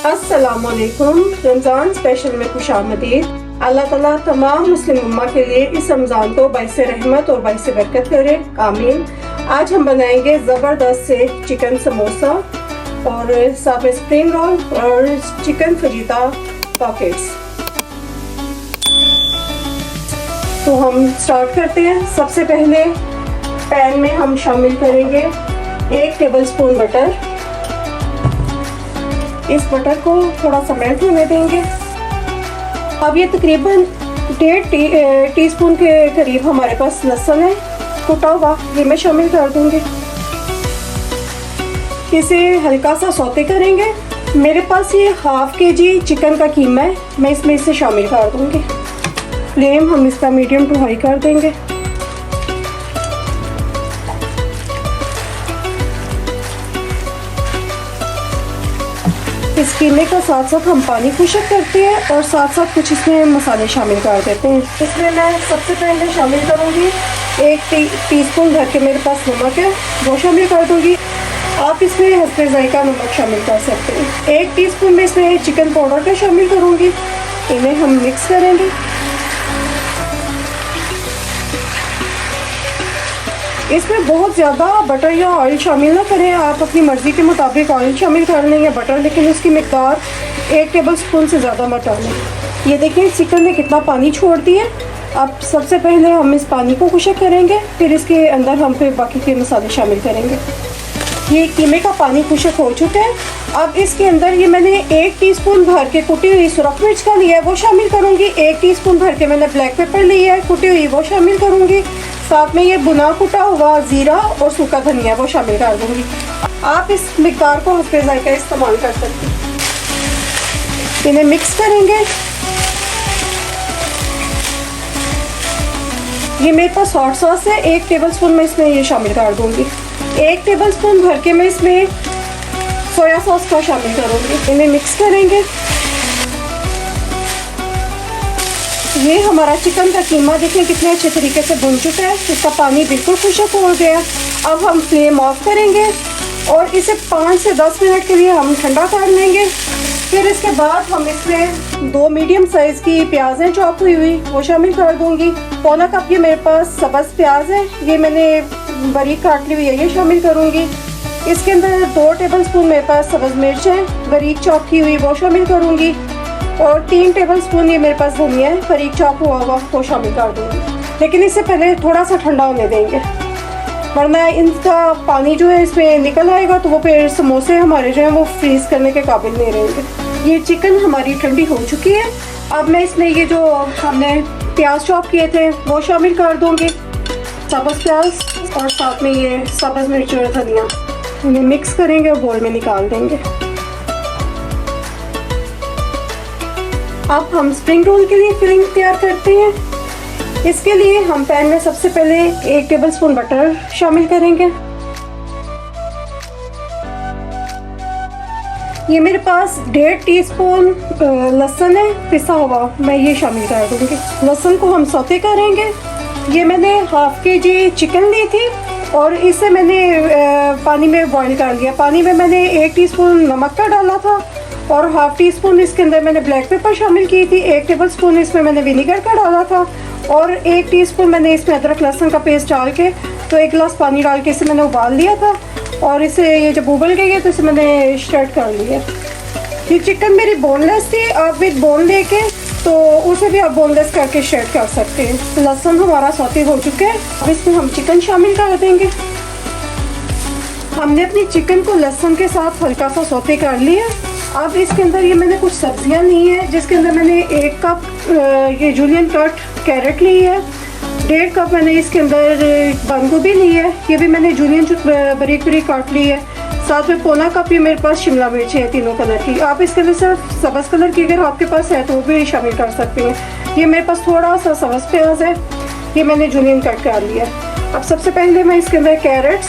अस्सलामुअलैकुम। रमज़ान स्पेशल में खुशामदीद। अल्लाह ताला तमाम मुस्लिम उम्मा के लिए इस रमज़ान को बाइसे रहमत और बाइसे बरकत करे, आमीन। आज हम बनाएंगे ज़बरदस्त से चिकन समोसा और साथ में स्प्रिंग रोल और चिकन फजीता पॉकेट्स। तो हम स्टार्ट करते हैं। सबसे पहले पैन में हम शामिल करेंगे 1 टेबलस्पून बटर। इस बटर को थोड़ा सा मेल्ट होने देंगे। अब ये तकरीबन 1.5 टीस्पून के करीब हमारे पास लहसुन है कुटा हुआ, ये मैं शामिल कर दूंगी। इसे हल्का सा सौते करेंगे। मेरे पास ये हाफ केजी चिकन का कीमा है, मैं इसमें इसे शामिल कर दूंगी। फ्लेम हम इसका मीडियम टू हाई कर देंगे। इस कीमे का साथ साथ हम पानी खुशक करते हैं और साथ साथ कुछ इसमें मसाले शामिल कर देते हैं। इसमें मैं सबसे पहले शामिल करूंगी 1 टीस्पून भर के मेरे पास नमक है, वो शामिल कर दूंगी। आप इसमें हस्बे जायका नमक शामिल कर सकते हैं। 1 टीस्पून में इसमें चिकन पाउडर का शामिल करूंगी। इन्हें हम मिक्स करेंगे। इसमें बहुत ज़्यादा बटर या ऑयल शामिल ना करें, आप अपनी मर्ज़ी के मुताबिक ऑयल शामिल कर लें या बटर, लेकिन उसकी मिकदार 1 टेबलस्पून से ज़्यादा मत डालें। ये देखिए चिकन ने कितना पानी छोड़ दिया। अब सबसे पहले हम इस पानी को खुशक करेंगे, फिर इसके अंदर हम फिर बाकी के मसाले शामिल करेंगे। ये कीमे का पानी खुशक हो चुका है। अब इसके अंदर ये मैंने 1 टीस्पून भर के कुटी हुई सुरख मिर्च का लिया है, वो शामिल करूँगी। 1 टीस्पून भर के मैंने ब्लैक पेपर लिया है कुटी हुई, वो शामिल करूँगी। साथ में ये भुना कुटा हुआ ज़ीरा और सूखा धनिया वो शामिल कर दूँगी। आप इस मिकदार को हस्बे जायका इस्तेमाल कर सकते हैं। इन्हें मिक्स करेंगे। ये मेरे पास हॉट सॉस है, 1 टेबलस्पून मैं इसमें ये शामिल कर दूँगी। 1 टेबलस्पून भर के मैं इसमें सोया सॉस का शामिल करूँगी। इन्हें मिक्स करेंगे। ये हमारा चिकन का कीमा देखिए कितने अच्छे तरीके से भुन चुका है, इसका पानी बिल्कुल खुशक हो गया। अब हम फ्लेम ऑफ करेंगे और इसे 5 से 10 मिनट के लिए हम ठंडा कर लेंगे। फिर इसके बाद हम इसमें 2 मीडियम साइज़ की प्याज़ें चॉप हुई हुई वो शामिल कर दूंगी। पौना कप ये मेरे पास सब्ज़ प्याज है, ये मैंने बारीक काट ली हुई है, ये शामिल करूँगी। इसके अंदर 2 टेबलस्पून मेरे पास सब्ज़ मिर्च है बारीक चॉप की हुई, वो शामिल करूँगी। और 3 टेबलस्पून ये मेरे पास धनिया है बारीक चॉप हुआ हुआ, वो शामिल कर दूँगी। लेकिन इससे पहले थोड़ा सा ठंडा होने देंगे, वरना इनका पानी जो है इसमें निकल आएगा तो वो फिर समोसे हमारे जो हैं वो फ्रीज़ करने के काबिल नहीं रहेंगे। ये चिकन हमारी ठंडी हो चुकी है। अब मैं इसमें ये जो हमने प्याज चॉप किए थे वो शामिल कर दूँगी, सब्ज़ प्याज और साथ में ये सब्ज़ मिर्च और धनिया। इन्हें मिक्स करेंगे और बोल में निकाल देंगे। अब हम स्प्रिंग रोल के लिए फिलिंग तैयार करते हैं। इसके लिए हम पैन में सबसे पहले 1 टेबलस्पून बटर शामिल करेंगे। ये मेरे पास 1.5 टीस्पून लहसुन है पिसा हुआ, मैं ये शामिल कर दूँगी। लहसुन को हम सौते करेंगे। ये मैंने हाफ केजी चिकन ली थी और इसे मैंने पानी में बॉईल कर लिया। पानी में मैंने 1 टीस्पून नमक का डाला था और हाफ टी स्पून इसके अंदर मैंने ब्लैक पेपर शामिल की थी। 1 टेबलस्पून इसमें मैंने विनीगर का डाला था और 1 टीस्पून मैंने इसमें अदरक लहसुन का पेस्ट डाल के 1 गिलास पानी डाल के इसे मैंने उबाल लिया था। और इसे ये जब उबल गई है तो इसे मैंने स्टर्ट कर लिया। ये चिकन मेरी बोनलेस थी, आप विद बोन लेके तो उसे भी आप बोनलेस करके स्टर्ट कर सकते हैं। लहसुन हमारा सौते हो चुका है, अब इसमें हम चिकन शामिल कर देंगे। हमने अपनी चिकन को लहसुन के साथ हल्का सा सौते कर लिया। अब इसके अंदर ये मैंने कुछ सब्जियां ली हैं, जिसके अंदर मैंने 1 कप ये जूलियन कट कैरेट ली है, 1.5 कप मैंने इसके अंदर बंद गोभी ली है, ये भी मैंने जूलियन बारीक बारीक काट ली है। साथ में पौना कप ये मेरे पास शिमला मिर्च है 3 कलर की। आप इसके अंदर सिर्फ सब्ज़ कलर की अगर आपके पास है तो वो भी शामिल कर सकते हैं। ये मेरे पास थोड़ा सा सब्ज़ प्याज है, ये मैंने जूलियन कट कर लिया। अब सबसे पहले मैं इसके अंदर कैरेट्स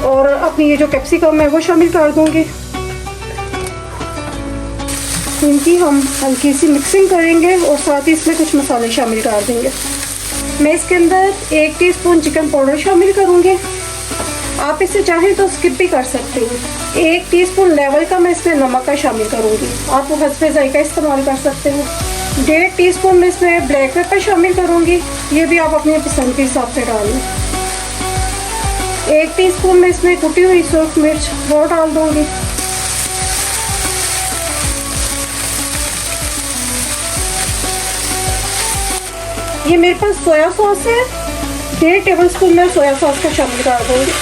और अपनी ये जो कैप्सिकम है वो शामिल कर दूँगी। इनकी हम हल्की सी मिक्सिंग करेंगे और साथ ही इसमें कुछ मसाले शामिल कर देंगे। मैं इसके अंदर 1 टीस्पून चिकन पाउडर शामिल करूँगी। आप इसे चाहें तो स्किप भी कर सकते हैं। 1 टीस्पून लेवल का मैं इसमें नमक का शामिल करूँगी। आप वो हस्बे जायका इस्तेमाल कर सकते हैं। 1.5 टीस्पून में इसमें ब्लैक पेपर शामिल करूँगी, ये भी आप अपने पसंद के हिसाब से डाल लें। 1 टीस्पून में इसमें कुटी हुई सूरख मिर्च वो डाल दूँगी। ये मेरे पास सोया सॉस है, 1.5 टेबलस्पून में सोया सॉस को शामिल कर दूँगी।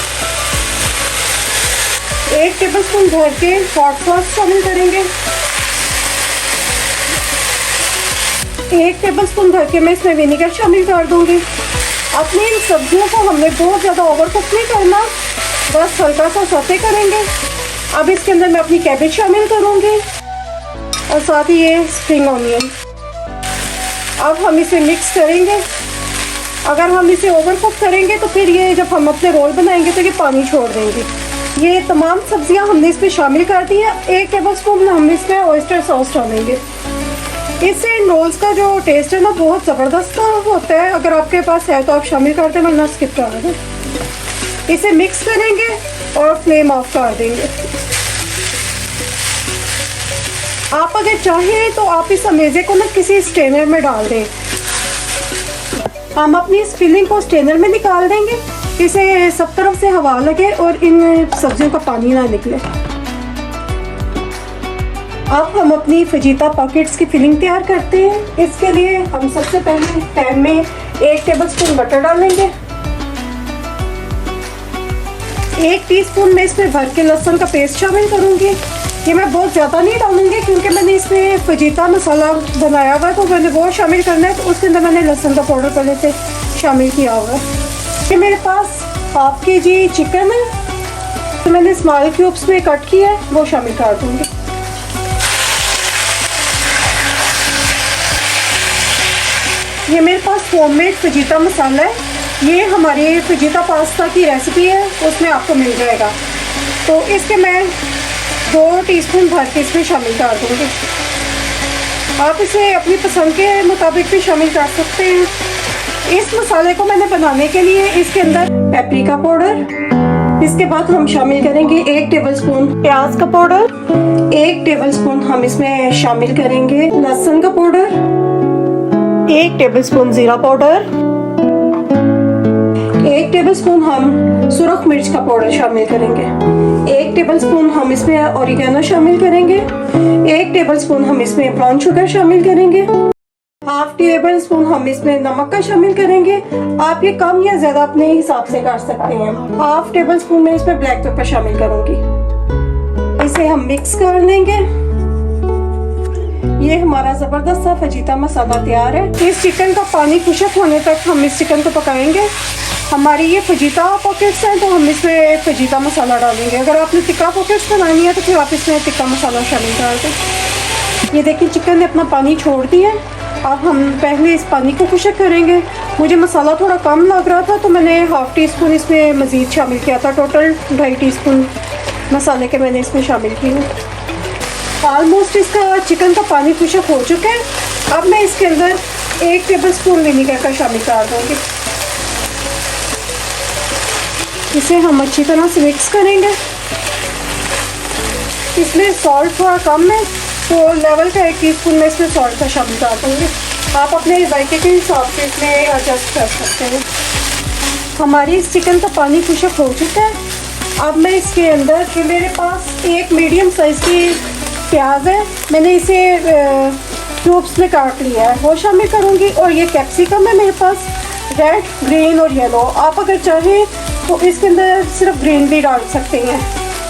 1 टेबलस्पून भर के हॉट सॉस शामिल करेंगे। 1 टेबलस्पून भर के मैं इसमें विनेगर शामिल कर दूंगी। अपनी इन सब्जियों को हमने बहुत ज़्यादा ओवर कुक नहीं करना, बस हल्का सा सौते करेंगे। अब इसके अंदर मैं अपनी कैबेज शामिल करूंगी और साथ ही ये स्प्रिंग ऑनियन। अब हम इसे मिक्स करेंगे। अगर हम इसे ओवर कुक करेंगे तो फिर ये जब हम अपने रोल बनाएंगे तो ये पानी छोड़ देंगे। ये तमाम सब्जियां हमने इसमें शामिल कर दी है। 1 टेबलस्पून हम इसमें ऑयस्टर सॉस डालेंगे। इससे इन रोल्स का जो टेस्ट है ना बहुत ज़बरदस्त होता है। अगर आपके पास है तो आप शामिल कर दें, वरना स्किप कर दें। इसे मिक्स करेंगे और फ्लेम ऑफ कर देंगे। आप अगर चाहें तो आप इस अमेज़े को ना किसी स्ट्रेनर में डाल दें। हम अपनी इस फिलिंग को स्ट्रेनर में निकाल देंगे, इसे सब तरफ से हवा लगे और इन सब्जियों का पानी ना निकले। अब हम अपनी फजीता पॉकेट्स की फिलिंग तैयार करते हैं। इसके लिए हम सबसे पहले पैन में 1 टेबलस्पून बटर डालेंगे। 1 टीस्पून में इसमें भर के लहसुन का पेस्ट शामिल करूंगी। ये मैं बहुत ज़्यादा नहीं डालूंगी क्योंकि मैंने इसमें फजीता मसाला बनाया हुआ है, तो मैंने वो शामिल करना है, तो उसके अंदर मैंने लहसुन का पाउडर पहले से शामिल किया हुआ है। ये मेरे पास 1/2 kg चिकन है, तो मैंने स्मॉल क्यूब्स में कट किया है, वो शामिल कर दूंगी। ये मेरे पास होममेड फजीता मसाला है। ये हमारी फजीता पास्ता की रेसिपी है, उसमें आपको मिल जाएगा। तो इसके मैं 2 टीस्पून भर के इसमें शामिल कर दूंगी। आप इसे अपनी पसंद के मुताबिक भी शामिल कर सकते हैं। इस मसाले को मैंने बनाने के लिए इसके अंदर पेपरिका पाउडर, इसके बाद हम शामिल करेंगे 1 टेबलस्पून प्याज का पाउडर, 1 टेबलस्पून हम इसमें शामिल करेंगे लहसुन का पाउडर, 1 टेबलस्पून जीरा पाउडर, 1 टेबलस्पून हम सुरख मिर्च का पाउडर शामिल करेंगे, 1 टेबलस्पून हम इसमें ऑरिगेनो शामिल करेंगे, 1 टेबलस्पून हम इसमें ब्राउन शुगर शामिल करेंगे, 1/2 टेबलस्पून हम इसमें नमक का शामिल करेंगे। आप ये कम या ज्यादा अपने हिसाब से कर सकते हैं। 1/2 टेबलस्पून में इसमें ब्लैक पेपर शामिल करूंगी। इसे हम मिक्स कर लेंगे। ये हमारा जबरदस्त सा फजीता मसाला तैयार है। इस चिकन का पानी खुश्क होने तक हम इस चिकन को पकाएंगे। हमारी ये फजीता पॉकेट्स हैं, तो हम इसमें फजीता मसाला डालेंगे। अगर आपने टिक्का पॉकेट्स बनानी है तो फिर आप इसमें टिक्का मसाला शामिल कर दें। ये देखिए चिकन ने अपना पानी छोड़ दिया। अब हम पहले इस पानी को खुश्क करेंगे। मुझे मसाला थोड़ा कम लग रहा था, तो मैंने 1/2 टीस्पून इसमें मज़ीद शामिल किया था। टोटल 2.5 टीस्पून मसाले के मैंने इसमें शामिल किए। ऑलमोस्ट इसका चिकन का पानी खुश्क हो चुका है। अब मैं इसके अंदर 1 टेबलस्पून विनेगर का शामिल कर दूँगी। इसे हम अच्छी तरह से मिक्स करेंगे। इसमें सॉल्ट थोड़ा कम है, तो लेवल का 1 टीस्पून में इसमें सॉल्ट का शामिल कर दूँगी। आप अपने जायके के हिसाब से इसमें एडजस्ट कर सकते हैं। हमारी इस चिकन का पानी खुश्क हो चुका है। अब मैं इसके अंदर कि मेरे पास एक मीडियम साइज़ की प्याज है, मैंने इसे क्यूब्स में काट लिया है, वो शामिल करूँगी। और ये कैप्सिकम है मेरे पास, रेड, ग्रीन और येलो। आप अगर चाहें तो इसके अंदर सिर्फ ग्रीन भी डाल सकते हैं।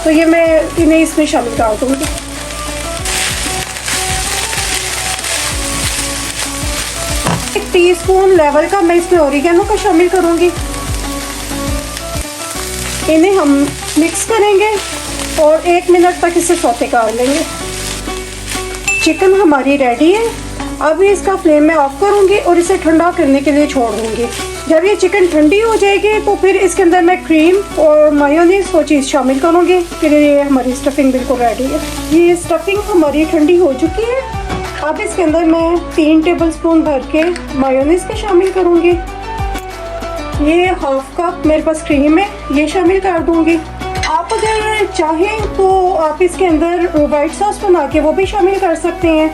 तो ये मैं इन्हें इसमें शामिल कर दूँगी। 1 टीस्पून लेवल का मैं इसमें ऑरिगेनो का शामिल करूँगी। इन्हें हम मिक्स करेंगे और 1 मिनट तक इसे सौते कर लेंगे। चिकन हमारी रेडी है। अभी इसका फ्लेम मैं ऑफ करूँगी और इसे ठंडा करने के लिए छोड़ दूँगी। जब ये चिकन ठंडी हो जाएगी तो फिर इसके अंदर मैं क्रीम और मायोनीज वो चीज़ शामिल करूँगी। फिर ये हमारी स्टफिंग बिल्कुल रेडी है। ये स्टफिंग हमारी ठंडी हो चुकी है। अब इसके अंदर मैं 3 टेबलस्पून भर के मायोनीज के शामिल करूँगी। ये 1/2 कप मेरे पास क्रीम है, ये शामिल कर दूँगी। आप अगर चाहें तो आप इसके अंदर वाइट सॉस बना के वो भी शामिल कर सकते हैं,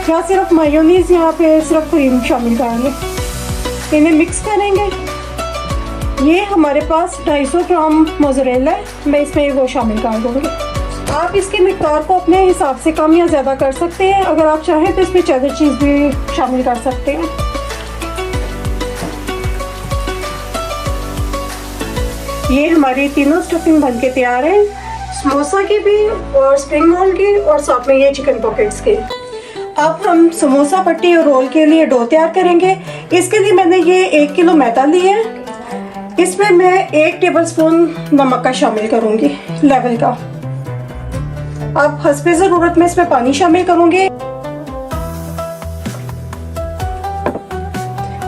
या सिर्फ मायोनीज या फिर सिर्फ क्रीम शामिल करेंगे। इन्हें मिक्स करेंगे। ये हमारे पास 250 ग्राम मोज़रेला है, मैं इसमें वो शामिल कर दूँगी। आप इसकी मिक़दार को अपने हिसाब से कम या ज़्यादा कर सकते हैं। अगर आप चाहें तो इसमें चेडर चीज़ भी शामिल कर सकते हैं। ये हमारी तीनों स्टफिंग बन के तैयार है, समोसा की भी और स्प्रिंग रोल की, और साथ में ये चिकन पॉकेट्स के। अब हम समोसा पट्टी और रोल के लिए डो तैयार करेंगे। इसके लिए मैंने ये 1 किलो मैदा लिया है। इसमें मैं 1 टेबलस्पून नमक का शामिल करूंगी, लेवल का। अब हस्बे ज़रूरत में इसमें पानी शामिल करूंगी।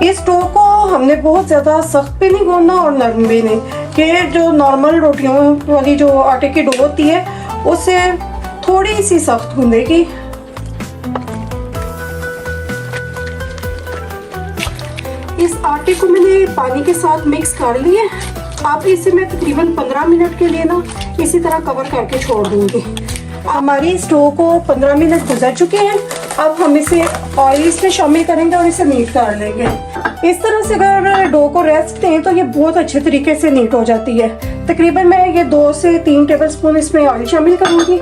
इस डो को हमने बहुत ज़्यादा सख्त भी नहीं गूंदना और नरम भी नहीं। ये जो नॉर्मल रोटियों वाली जो आटे की डो होती है उससे थोड़ी सी सख्त गूंदेगी। इस आटे को मैंने पानी के साथ मिक्स कर लिया। अब इसे मैं तकरीबन 15 मिनट के लिए ना इसी तरह कवर करके छोड़ दूंगी। हमारी स्टोव को 15 मिनट गुजर चुके हैं। अब हम इसे ऑयल इसमें शामिल करेंगे और इसे नीट कर लेंगे। इस तरह से अगर डो को रेस्ट दें तो ये बहुत अच्छे तरीके से नीट हो जाती है। तकरीबन मैं ये 2 से 3 टेबलस्पून इसमें ऑयल शामिल करूँगी,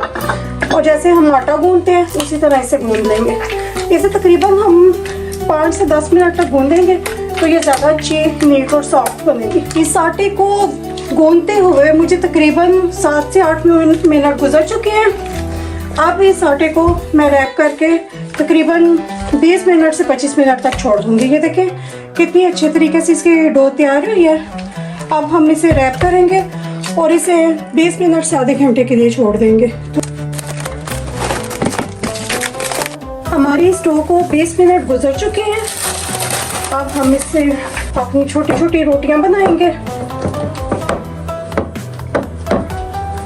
और जैसे हम आटा गूंदते हैं उसी तरह इसे गूंद लेंगे। इसे तकरीबन हम 5 से 10 मिनट तक गूंदेंगे तो ये ज़्यादा अच्छी नीट और सॉफ्ट बनेगी। इस आटे को गूंदते हुए मुझे तकरीबन 7 से 8 मिनट गुजर चुके हैं। अब इस आटे को मैं रैप करके तकरीबन 20 मिनट से 25 मिनट तक छोड़ दूंगी। ये देखें कितनी अच्छे तरीके से इसकी डो तैयार हुई है। अब हम इसे रैप करेंगे और इसे 20 मिनट से आधे घंटे के लिए छोड़ देंगे। हमारी स्टोव को 20 मिनट गुजर चुके हैं। अब हम इससे अपनी छोटी छोटी रोटियां बनाएंगे।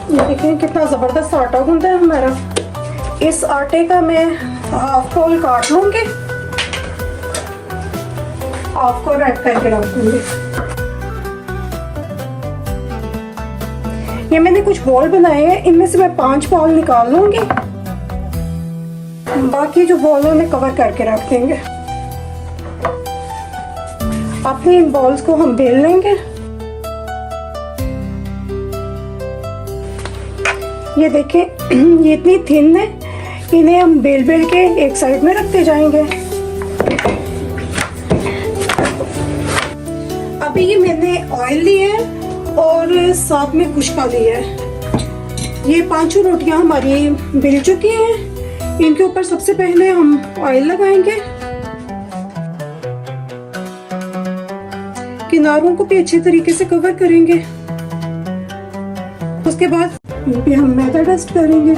ये देखें कितना ज़बरदस्त आटा गूंदा है हमारा। इस आटे का मैं हाफ रोल काट लूंगी, हाफ को रैप करके रख दूंगी। ये मैंने कुछ बॉल बनाए हैं, इनमें से मैं 5 बॉल निकाल लूंगी। बाकी जो बॉल है उन्हें कवर करके रख देंगे। अपने इन बॉल्स को हम बेल लेंगे। ये देखें ये इतनी थिन है, इन्हें हम बेल बेल के एक साइड में रखते जाएंगे। अभी ये मैंने ऑयल लिया है और साथ में खुशका लिया है। ये 5 रोटियां हमारी बेल चुकी हैं। इनके ऊपर सबसे पहले हम ऑयल लगाएंगे, किनारों को भी अच्छे तरीके से कवर करेंगे। उसके बाद भी हम मैदा डस्ट करेंगे।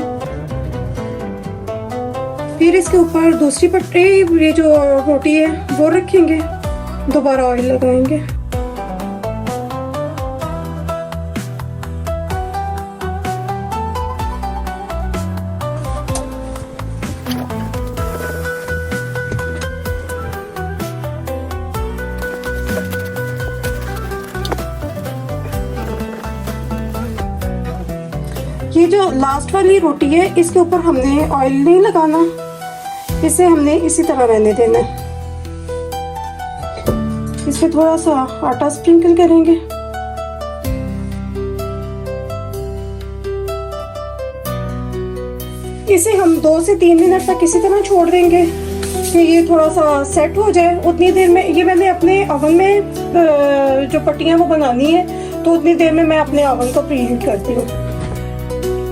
फिर इसके ऊपर दूसरी पट्टी ये जो रोटी है वो रखेंगे, दोबारा ऑयल लगाएंगे। ये जो लास्ट वाली रोटी है इसके ऊपर हमने ऑयल नहीं लगाना, इसे हमने इसी तरह रहने देना है। इसमें थोड़ा सा आटा स्प्रिंकल करेंगे। इसे हम 2 से 3 मिनट तक इसी तरह छोड़ देंगे कि ये थोड़ा सा सेट हो जाए। उतनी देर में ये मैंने अपने ओवन में जो पट्टियाँ वो बनानी है, तो उतनी देर में मैं अपने ओवन को प्री हीट करती हूँ।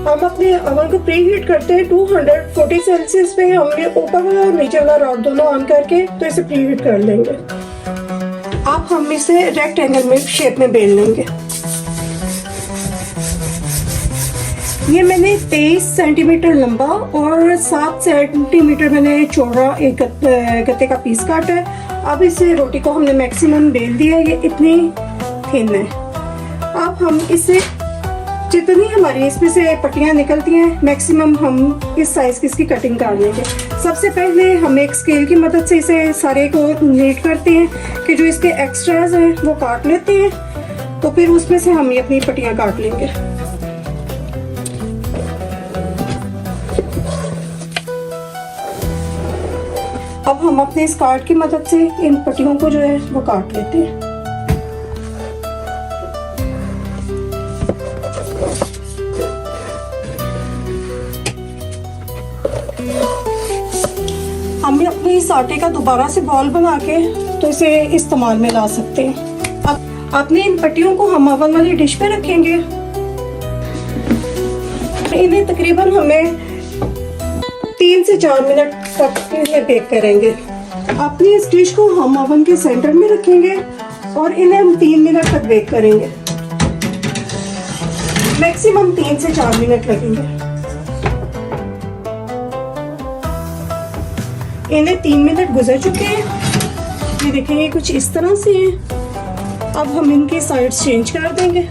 हम अपने ओवन को प्री हीट करते हैं 240 सेल्सियस पे। हमने ऊपर वाला और नीचे वाला रॉड दोनों ऑन करके तो इसे प्री हीट कर लेंगे। अब हम इसे रेक्टेंगल में शेप में बेल लेंगे। ये मैंने 23 सेंटीमीटर लंबा और 7 सेंटीमीटर मैंने चौड़ा एक गत्ते का पीस काटा है। अब इसे रोटी को हमने मैक्सिमम बेल दिया, ये इतनी थिन है। अब हम इसे जितनी हमारी इसमें से पट्टियाँ निकलती हैं मैक्सिमम हम इस साइज की इसकी कटिंग कर लेंगे। सबसे पहले हम एक स्केल की मदद से इसे सारे को नीट करते हैं कि जो इसके एक्स्ट्राज हैं वो काट लेते हैं, तो फिर उसमें से हम ये अपनी पट्टियाँ काट लेंगे। अब हम अपने इस कार्ड की मदद से इन पट्टियों को जो है वो काट लेते हैं। हम भी अपने इस आटे का दोबारा से बॉल बना के तो इसे इस्तेमाल में ला सकते हैं। अब अपनी इन पट्टियों को हम ओवन वाली डिश पे रखेंगे। इन्हें तकरीबन हमें 3 से 4 मिनट तक इन्हें बेक करेंगे। अपनी इस डिश को हम ओवन के सेंटर में रखेंगे और इन्हें हम 3 मिनट तक बेक करेंगे। मैक्सिमम 3 से 4 मिनट लगेंगे। इन्हें 3 मिनट गुजर चुके हैं। ये देखेंगे कुछ इस तरह से हैं। अब हम इनकी साइड्स चेंज कर देंगे।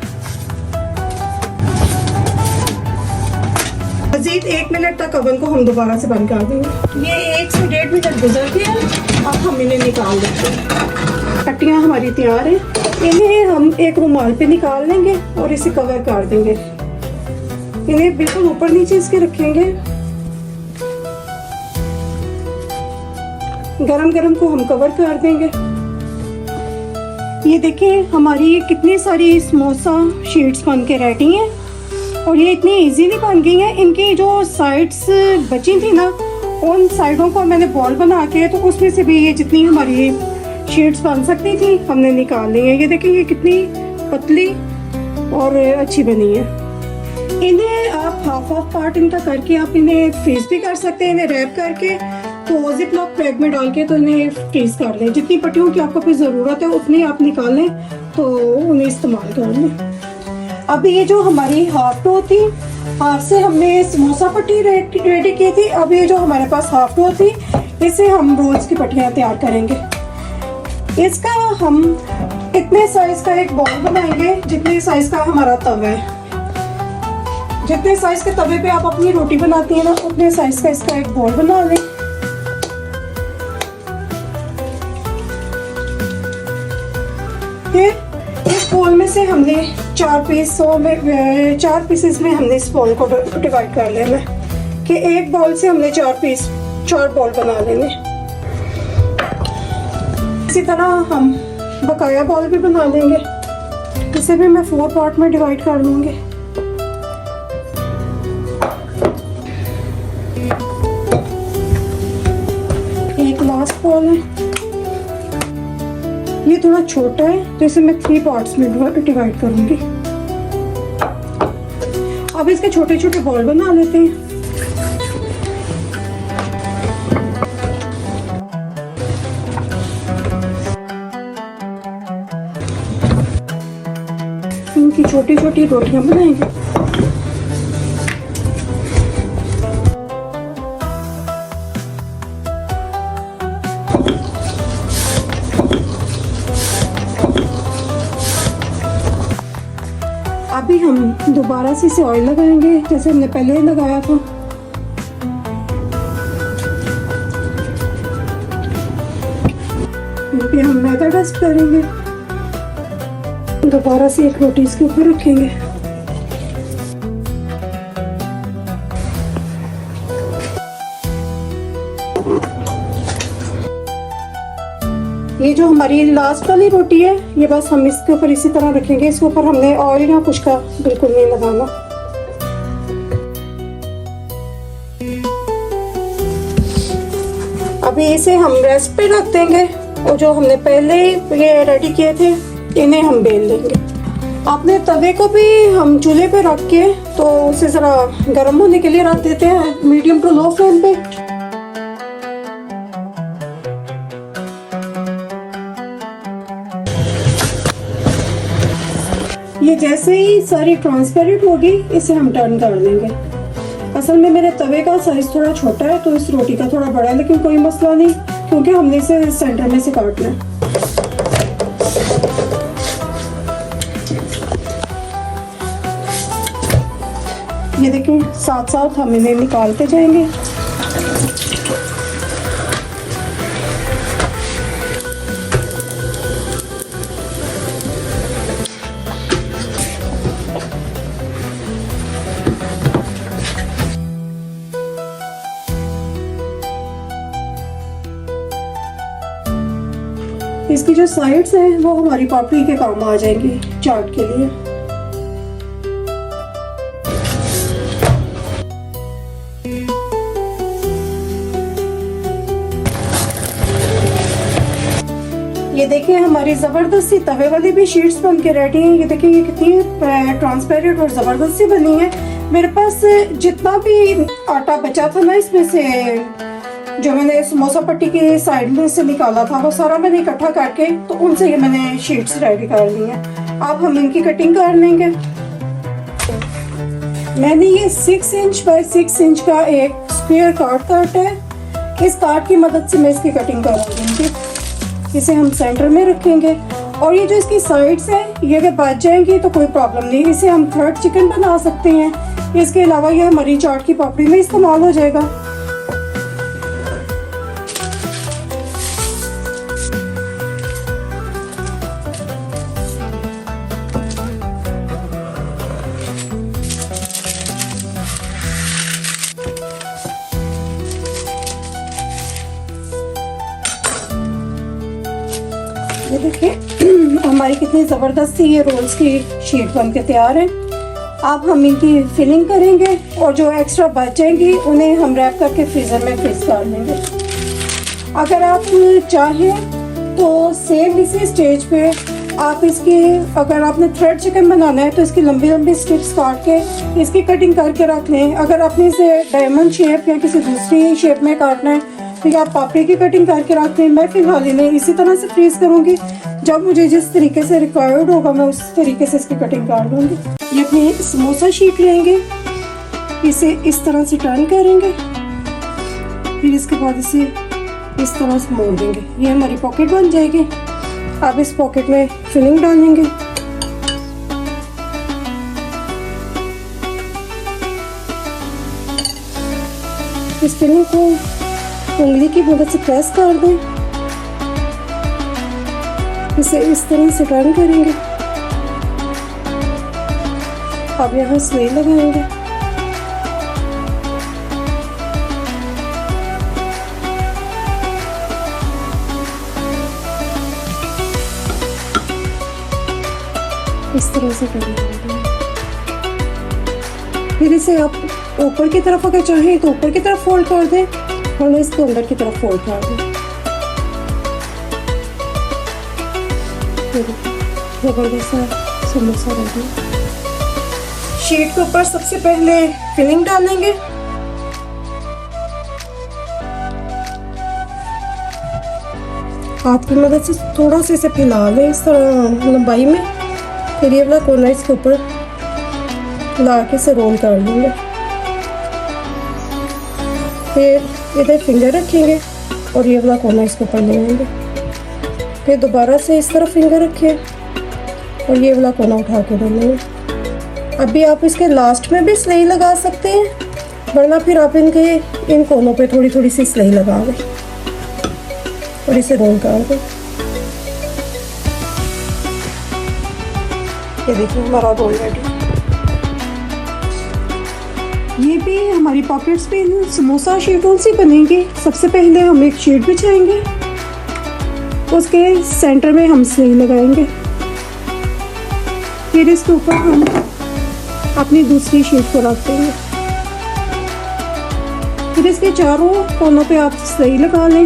मज़ीद 1 मिनट तक ओवन को हम दोबारा से बंद कर देंगे। ये 1 से 1.5 मिनट गुजर गया। अब हम इन्हें निकाल लेंगे। पट्टियाँ हमारी तैयार हैं। इन्हें हम एक रुमाल पे निकाल लेंगे और इसे कवर कर देंगे। इन्हें बिल्कुल ऊपर नीचे इसके रखेंगे। गरम गरम को हम कवर कर देंगे। ये देखें हमारी कितनी सारी समोसा शीट्स बन के रेडी हैं और ये इतनी इजीली बन गई हैं। इनकी जो साइड्स बची थी ना, उन साइडों को मैंने बॉल बना के तो उसमें से भी ये जितनी हमारी शीट्स बन सकती थी हमने निकाल ली है। ये देखें ये कितनी पतली और अच्छी बनी है। इन्हें आप हाफ पार्ट इनका करके आप इन्हें फ्रीज भी कर सकते हैं। इन्हें रैप करके तो जिपलॉक बैग में डाल के तो इन्हें फ्रीज कर लें। जितनी पट्टियों की आपको फिर ज़रूरत है उतनी आप निकाल लें तो उन्हें इस्तेमाल कर लें। अब ये जो हमारी हाफ डो थी, हाफ से हमने समोसा पट्टी रेडी की थी। अब ये जो हमारे पास हाफ डो थी, इसे हम रोल्स की पट्टियाँ तैयार करेंगे। इसका हम इतने साइज का एक बॉल बनाएंगे जितने साइज का हमारा तवा है। जितने साइज के तवे पे आप अपनी रोटी बनाती हैं ना, उतने साइज का इसका एक बॉल बना लें। फिर इस बॉल में से हमने 4 पीसेस में हमने इस बॉल को डिवाइड कर लेना है कि एक बॉल से हमने 4 बॉल बना लेंगे। इसी तरह हम बकाया बॉल भी बना लेंगे। इसे भी मैं 4 पार्ट में डिवाइड कर लूँगी। एक लास्ट बॉल है, ये थोड़ा छोटा है तो इसे मैं 3 पार्ट्स में डिवाइड करूँगी। अब इसके छोटे छोटे बॉल बना लेते हैं। इनकी छोटी छोटी रोटियां बनाएंगे। अभी हम दोबारा से इसे ऑयल लगाएंगे जैसे हमने पहले लगाया था। अभी हम मैदा डस्ट करेंगे। दोबारा से एक रोटी इसके ऊपर रखेंगे। ये जो हमारी लास्ट वाली रोटी है, ये बस हम इसके ऊपर इसी तरह रखेंगे। इसके ऊपर हमने ऑयल या कुछ का बिल्कुल नहीं लगाना। अभी इसे हम रेस्ट पे रख देंगे और जो हमने पहले ये रेडी किए थे इन्हें हम बेल लेंगे। अपने तवे को भी हम चूल्हे पे रख के तो उसे ज़रा गर्म होने के लिए रख देते हैं मीडियम टू लो फ्लेम पे। ये जैसे ही सारी ट्रांसपेरेंट होगी इसे हम टर्न कर देंगे। असल में मेरे तवे का साइज थोड़ा छोटा है तो इस रोटी का थोड़ा बड़ा है, लेकिन कोई मसला नहीं क्योंकि हमने इसे सेंटर में से काटना है। ये देखें साथ साथ हम इन्हें निकालते जाएंगे। इसकी जो साइड्स हैं वो हमारी पापड़ी के काम आ जाएंगी चाट के लिए। ये देखिए हमारी ज़बरदस्ती तवे वाली भी शीट्स बन के रेडी हैं। ये देखिए ये कितनी ट्रांसपेरेंट और ज़बरदस्ती बनी है। मेरे पास जितना भी आटा बचा था ना इसमें से, जो मैंने समोसा पट्टी के साइड में से निकाला था, वो सारा मैंने इकट्ठा करके तो उनसे ये मैंने शीट्स रेडी कर ली हैं। अब हम इनकी कटिंग कर लेंगे। मैंने ये 6 इंच बाय 6 इंच का एक स्क्वायर कार्ड काटा है। इस कार्ड की मदद से मैं इसकी कटिंग कर लूँगी। इसे हम सेंटर में रखेंगे और ये जो इसकी साइड्स हैं ये अगर बच जाएंगी तो कोई प्रॉब्लम नहीं, इसे हम थर्ड चिकन बना सकते हैं। इसके अलावा ये हमारी चाट की पापड़ी में इस्तेमाल हो जाएगा। ये देखिए हमारी कितनी ज़बरदस्ती ये रोल्स की शीट बन के तैयार है। अब हम इनकी फिलिंग करेंगे और जो एक्स्ट्रा बच जाएंगी उन्हें हम रैप करके फ्रीज़र में फ्रीज कर लेंगे। अगर आप चाहें तो सेम इसी स्टेज पे आप इसकी, अगर आपने थ्रेड चिकन बनाना है तो इसकी लंबी लंबी स्ट्रिप्स काट के इसकी कटिंग करके रख लें। अगर आपने इसे डायमंड शेप या किसी दूसरी शेप में काटना है तो आप पापड़ी की कटिंग करके रखते हैं। मैं फिलहाल इन्हें इसी तरह से फ्रीज करूंगी। जब मुझे जिस तरीके से रिक्वायर्ड होगा मैं उस तरीके से इसकी कटिंग कर लूँगी। ये अपनी समोसा शीट लेंगे, इसे इस तरह से टर्न करेंगे, फिर इसके बाद इसे इस तरह से मोड़ देंगे। ये हमारी पॉकेट बन जाएगी। अब इस पॉकेट में फिलिंग डालेंगे। इस फिलिंग को उंगली की मदद से प्रेस कर दें। इसे इस तरह से टर्न करेंगे। अब यहाँ सुई लगाएंगे। इस तरह से करेंगे। फिर इसे आप ऊपर की तरफ अगर चाहें तो ऊपर की तरफ फोल्ड कर दें, वरना इसको अंदर की तरफ फोल्ड कर दें। जबरदस्त समोसा रेडी। शीट के ऊपर सबसे पहले फिलिंग डालेंगे। हाथ की मदद से थोड़ा सा इसे फैला लें इस तरह लंबाई में। फिर ये वाला कोना इसके ऊपर ला के इसे रोल कर लेंगे। फिर इधर फिंगर रखेंगे और ये वाला कोना इसके ऊपर ले आएंगे। फिर दोबारा से इस तरफ फिंगर रखें और ये वाला कोना उठा के डालेंगे। अभी आप इसके लास्ट में भी सिलाई लगा सकते हैं, वरना फिर आप इनके इन कोनों पे थोड़ी थोड़ी सी सिलाई लगा दें और इसे रोल कर दें। ये देखिए हमारा रोल रेडी। ये भी हमारी पॉकेट्स पे समोसा शीटों से बनेंगे। सबसे पहले हम एक शीट बिछाएंगे, उसके सेंटर में हम सिलाई लगाएंगे। फिर इसके ऊपर हम अपनी दूसरी शीट को रख देंगे। फिर इसके चारों कोनों पे आप सिलाई लगा लें।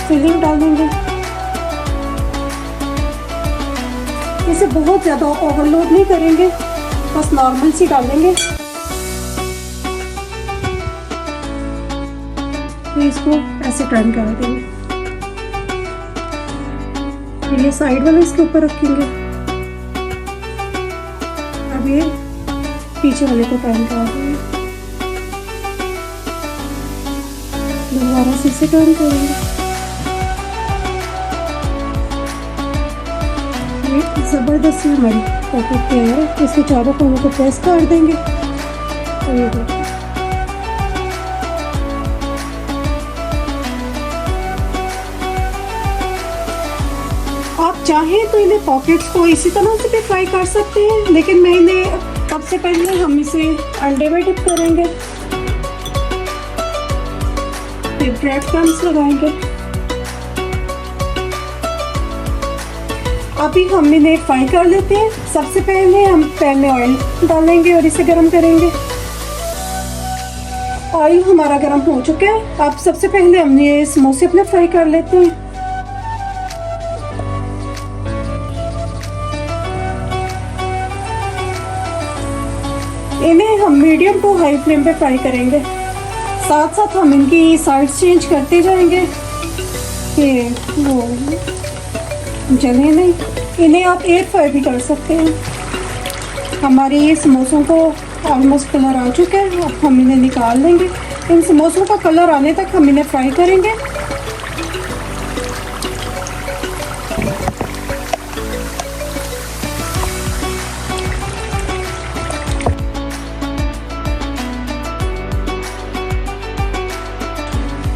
फिलिंग डालेंगे। इसे बहुत ज़्यादा ओवरलोड नहीं करेंगे, बस नॉर्मल सी डालेंगे। फिर इसको ऐसे टर्न कर देंगे। फिर ये साइड वाले इसके ऊपर रखेंगे। अब ये पीछे वाले को टर्न कर देंगे। दोबारा से इसे टर्न करेंगे। ज़बरदस्त हमारी पॉकेट तैयार है। इसके चारों कोनों को प्रेस कर देंगे और ये देखिए आप चाहें तो इन्हें पॉकेट्स को इसी तरह से भी फ्राई कर सकते हैं, लेकिन मैं इन्हें सबसे पहले हम इसे अंडे में डिप करेंगे। फिर ब्रेड क्रम्स लगाएंगे। अभी हम इन्हें फ्राई कर लेते हैं। सबसे पहले हम पैन में ऑयल डालेंगे और इसे गर्म करेंगे। ऑयल हमारा गर्म हो चुका है। अब सबसे पहले हम ये समोसे अपने फ्राई कर लेते हैं। इन्हें हम मीडियम टू हाई फ्लेम पे फ्राई करेंगे। साथ साथ हम इनकी साइड्स चेंज करते जाएंगे कि वो जले नहीं। इन्हें आप एयर फ्राई भी कर सकते हैं। हमारे ये समोसों को ऑलमोस्ट कलर आ चुका है। अब हम इन्हें निकाल लेंगे। इन समोसों का कलर आने तक हम इन्हें फ्राई करेंगे।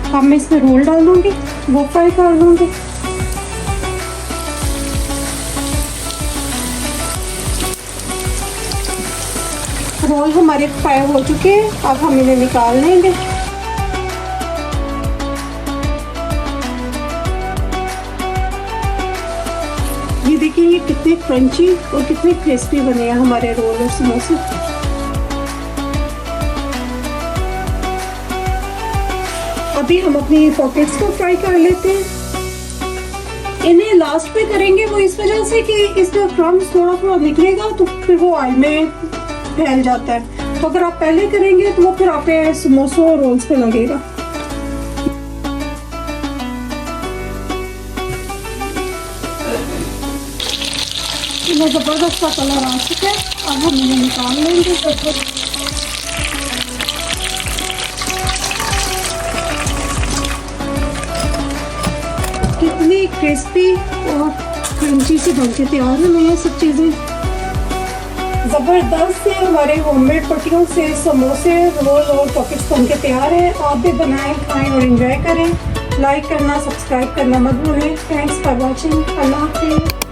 अब मैं इसमें रोल डाल दूंगी, वो फ्राई कर लूंगी। रोल हमारे फ्राई हो चुके हैं। अब हम इन्हें निकाल लेंगे। ये देखिए ये कितने क्रंची और कितने क्रिस्पी बने हैं हमारे रोल और समोसे। अभी हम अपनी पॉकेट्स को फ्राई कर लेते हैं। इन्हें लास्ट पे करेंगे वो इस वजह से कि इसका क्रम्स थोड़ा थोड़ा निकलेगा तो फिर वो ऑयल में फैल जाता है। तो अगर आप पहले करेंगे तो वो फिर आपके समोसों और रोल्स पे लगेगा। इन्हें जबरदस्त सा कलर आ चुका है। अब हम इन्हें निकाल लेंगे। कितनी क्रिस्पी और क्रंची से बनके तैयार हैं ये सब चीज़ें। ज़बरदस्त से हमारे होममेड पट्टियों से समोसे, रोल और पॉकेट्स बनके तैयार हैं। आप भी बनाएं, खाएं और एंजॉय करें। लाइक करना, सब्सक्राइब करना मत भूलें। Thanks for watching. अल्लाह हाफ़िज़।